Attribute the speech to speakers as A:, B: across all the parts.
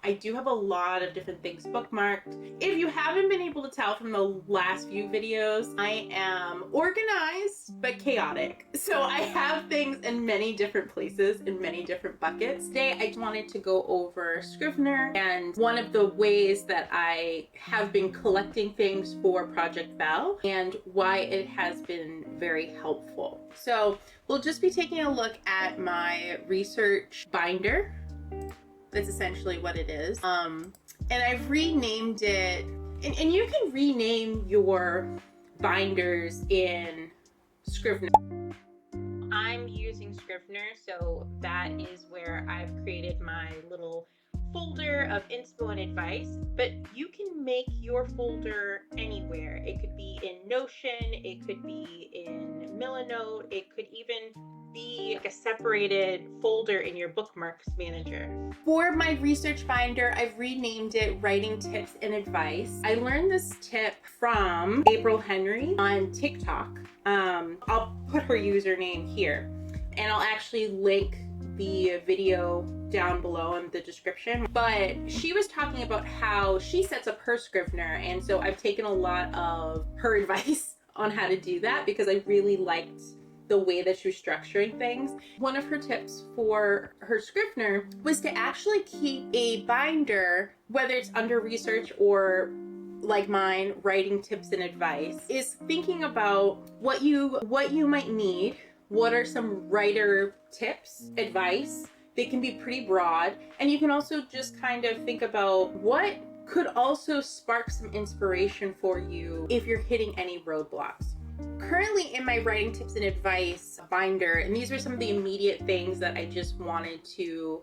A: I do have a lot of different things bookmarked. If you haven't been able to tell from the last few videos, I am organized but chaotic. So I have things in many different places, in many different buckets. Today I just wanted to go over Scrivener and one of the ways that I have been collecting things for Project Val and why it has been very helpful. So we'll just be taking a look at my research binder. That's essentially what it is. And I've renamed it, and you can rename your binders in Scrivener. I'm using Scrivener, so that is where I've created my little folder of inspo and advice, but you can make your folder anywhere. It could be in Notion, it could be in Milanote, it could even be like a separated folder in your bookmarks manager. For my research binder, I've renamed it Writing Tips and Advice. I learned this tip from April Henry on TikTok. I'll put her username here, and I'll actually link the video down below in the description. But she was talking about how she sets up her Scrivener, and so I've taken a lot of her advice on how to do that because I really liked the way that she was structuring things. One of her tips for her Scrivener was to actually keep a binder, whether it's under research or like mine, writing tips and advice, is thinking about what you might need. What are some writer tips, advice? They can be pretty broad. And you can also just kind of think about what could also spark some inspiration for you if you're hitting any roadblocks. Currently in my writing tips and advice binder, and these are some of the immediate things that I just wanted to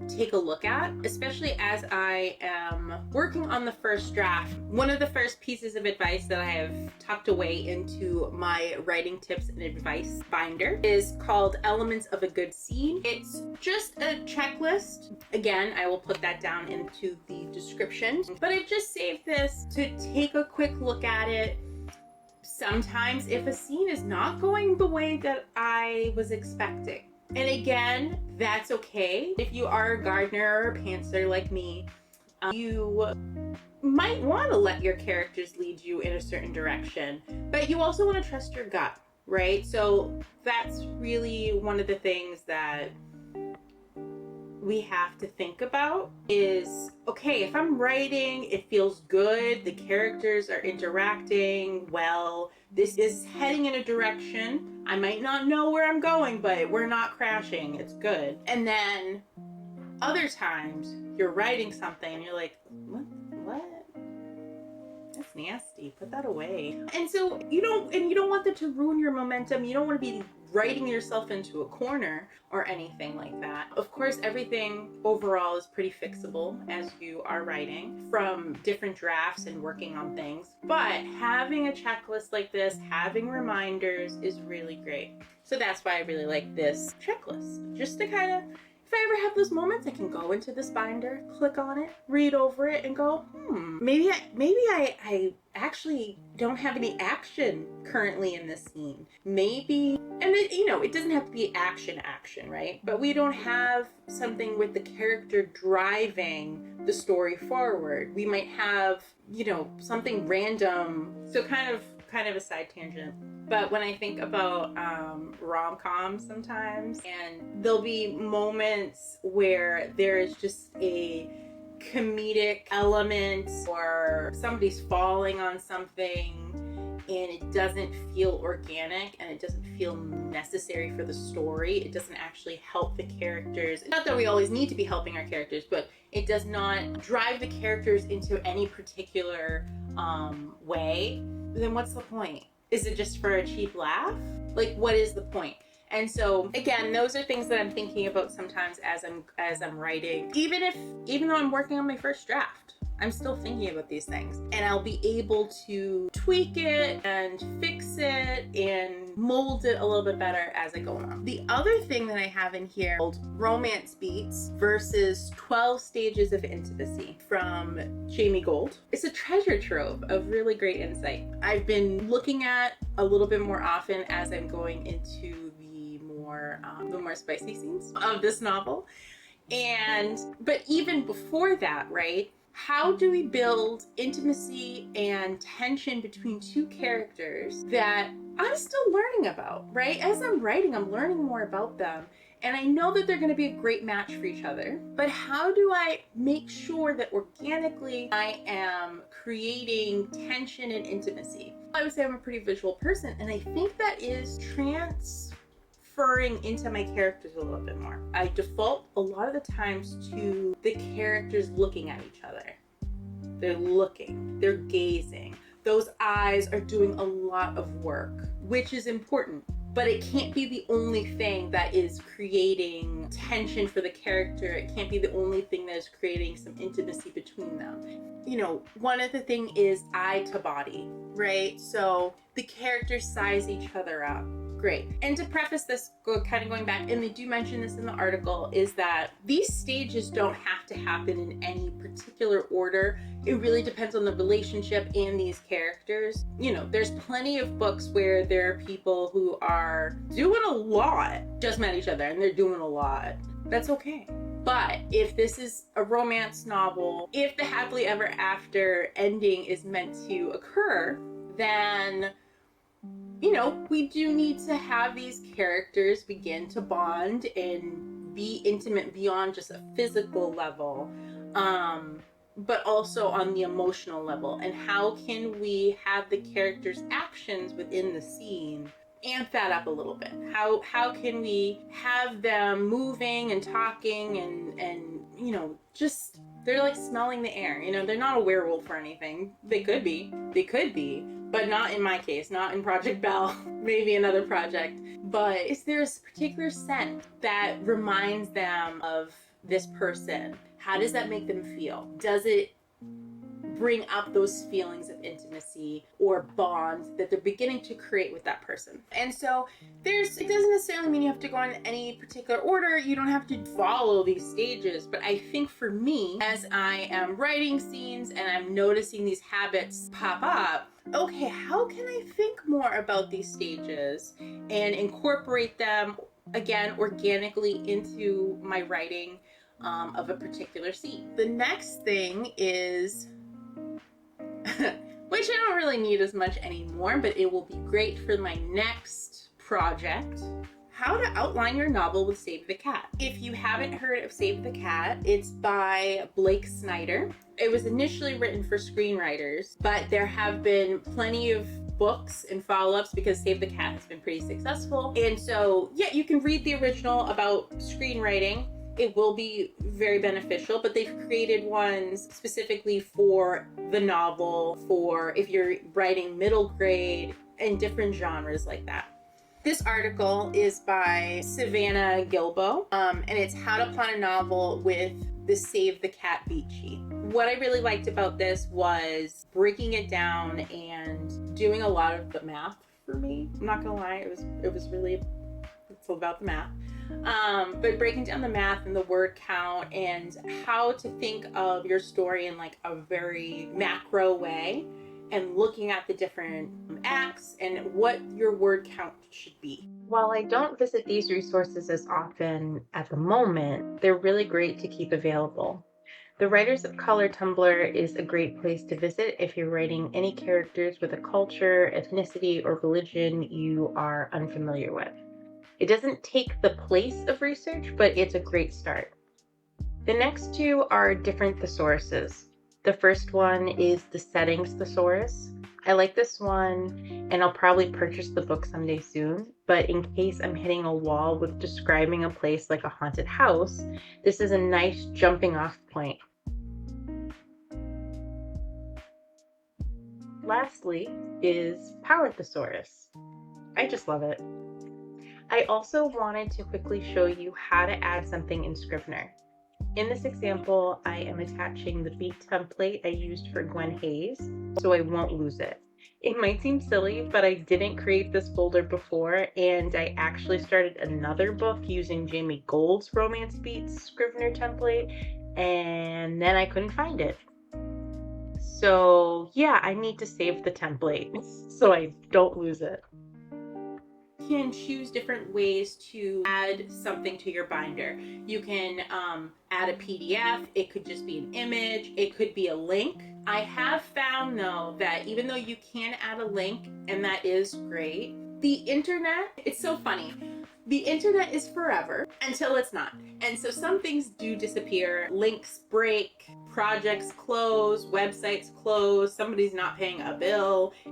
A: take a look at, especially as I am working on the first draft. One of the first pieces of advice that I have tucked away into my writing tips and advice binder is called Elements of a Good Scene. It's just a checklist. Again, I will put that down into the description, but I've just saved this to take a quick look at it. Sometimes if a scene is not going the way that I was expecting, and again, that's okay. If you are a gardener or a pantser like me, you might want to let your characters lead you in a certain direction, but you also want to trust your gut, right? So that's really one of the things that we have to think about is, okay, if I'm writing, it feels good, the characters are interacting well, this is heading in a direction, I might not know where I'm going, but we're not crashing, it's good. And then other times you're writing something and you're like, what? That's nasty, put that away. And so you don't want that to ruin your momentum. You don't want to be writing yourself into a corner or anything like that. Of course, everything overall is pretty fixable as you are writing from different drafts and working on things. But having a checklist like this, having reminders is really great. So that's why I really like this checklist. Just to kind of, if I ever have those moments, I can go into this binder, click on it, read over it, and go, maybe I actually don't have any action currently in this scene. Maybe, and it doesn't have to be action, right? But we don't have something with the character driving the story forward. We might have, something random. So kind of a side tangent. But when I think about rom-coms sometimes, and there'll be moments where there is just a comedic element or somebody's falling on something and it doesn't feel organic and it doesn't feel necessary for the story. It doesn't actually help the characters. Not that we always need to be helping our characters, but it does not drive the characters into any particular way. Then what's the point? Is it just for a cheap laugh? Like, what is the point? And so again, those are things that I'm thinking about sometimes as I'm writing. Even though I'm working on my first draft, I'm still thinking about these things, and I'll be able to tweak it and fix it and mold it a little bit better as I go along. The other thing that I have in here called Romance Beats versus 12 Stages of Intimacy from Jamie Gold. It's a treasure trove of really great insight. I've been looking at a little bit more often as I'm going into the more spicy scenes of this novel. But even before that, right? How do we build intimacy and tension between two characters that I'm still learning about, right? As I'm writing, I'm learning more about them. And I know that they're going to be a great match for each other. But how do I make sure that organically I am creating tension and intimacy? I would say I'm a pretty visual person, and I think that is transferring into my characters a little bit more. I default a lot of the times to the characters looking at each other. They're looking, they're gazing. Those eyes are doing a lot of work, which is important. But it can't be the only thing that is creating tension for the character. It can't be the only thing that is creating some intimacy between them. You know, one of the things is eye to body, right? So the characters size each other up. Great. And to preface this, kind of going back, and they do mention this in the article, is that these stages don't have to happen in any particular order. It really depends on the relationship and these characters. You know, there's plenty of books where there are people who are doing a lot, just met each other and they're doing a lot. That's okay. But if this is a romance novel, if the happily ever after ending is meant to occur, then, you know, we do need to have these characters begin to bond and be intimate beyond just a physical level, but also on the emotional level. And how can we have the characters' actions within the scene amp that up a little bit? How can we have them moving and talking and you know, just, they're like smelling the air. You know, they're not a werewolf or anything. They could be, but not in my case, not in Project Belle, maybe another project. But is there a particular scent that reminds them of this person? How does that make them feel? Does it bring up those feelings of intimacy or bond that they're beginning to create with that person? And so it doesn't necessarily mean you have to go in any particular order. You don't have to follow these stages. But I think for me, as I am writing scenes and I'm noticing these habits pop up, okay, how can I think more about these stages and incorporate them, again, organically into my writing of a particular scene? The next thing is, which I don't really need as much anymore, but it will be great for my next project: how to outline your novel with Save the Cat. If you haven't heard of Save the Cat, it's by Blake Snyder. It was initially written for screenwriters, but there have been plenty of books and follow-ups because Save the Cat has been pretty successful. And so, yeah, you can read the original about screenwriting. It will be very beneficial, but they've created ones specifically for the novel, for if you're writing middle grade and different genres like that. This article is by Savannah Gilbo, and it's how to plot a novel with the Save the Cat beat sheet. What I really liked about this was breaking it down and doing a lot of the math for me. I'm not gonna lie, it was really, it's all about the math. But breaking down the math and the word count and how to think of your story in like a very macro way, and looking at the different acts and what your word count should be. While I don't visit these resources as often at the moment, they're really great to keep available. The Writers of Color Tumblr is a great place to visit if you're writing any characters with a culture, ethnicity, or religion you are unfamiliar with. It doesn't take the place of research, but it's a great start. The next two are different thesauruses. The first one is the Settings Thesaurus. I like this one, and I'll probably purchase the book someday soon, but in case I'm hitting a wall with describing a place like a haunted house, this is a nice jumping off point. Lastly is Power Thesaurus. I just love it. I also wanted to quickly show you how to add something in Scrivener. In this example, I am attaching the beat template I used for Gwen Hayes, so I won't lose it. It might seem silly, but I didn't create this folder before, and I actually started another book using Jamie Gold's Romance Beats Scrivener template, and then I couldn't find it. So yeah, I need to save the template so I don't lose it. can choose different ways to add something to your binder. You can add a PDF, it could just be an image, it could be a link. I have found though that even though you can add a link, and that is great, the internet, it's so funny. The internet is forever until it's not. And so some things do disappear. Links break, projects close, websites close, somebody's not paying a bill. You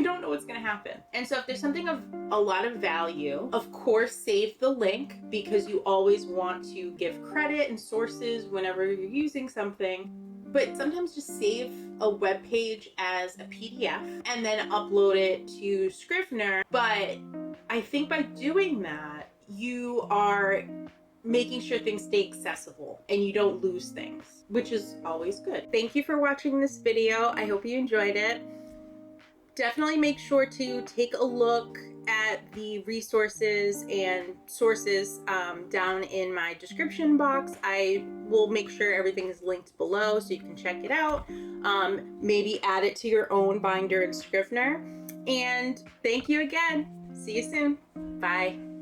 A: don't know what's gonna happen. And so if there's something of a lot of value, of course, save the link, because you always want to give credit and sources whenever you're using something. But sometimes just save a web page as a PDF and then upload it to Scrivener. But I think by doing that, you are making sure things stay accessible and you don't lose things, which is always good. Thank you for watching this video. I hope you enjoyed it. Definitely make sure to take a look at the resources and sources down in my description box. I will make sure everything is linked below so you can check it out. Maybe add it to your own binder in Scrivener. And thank you again. See you soon. Bye.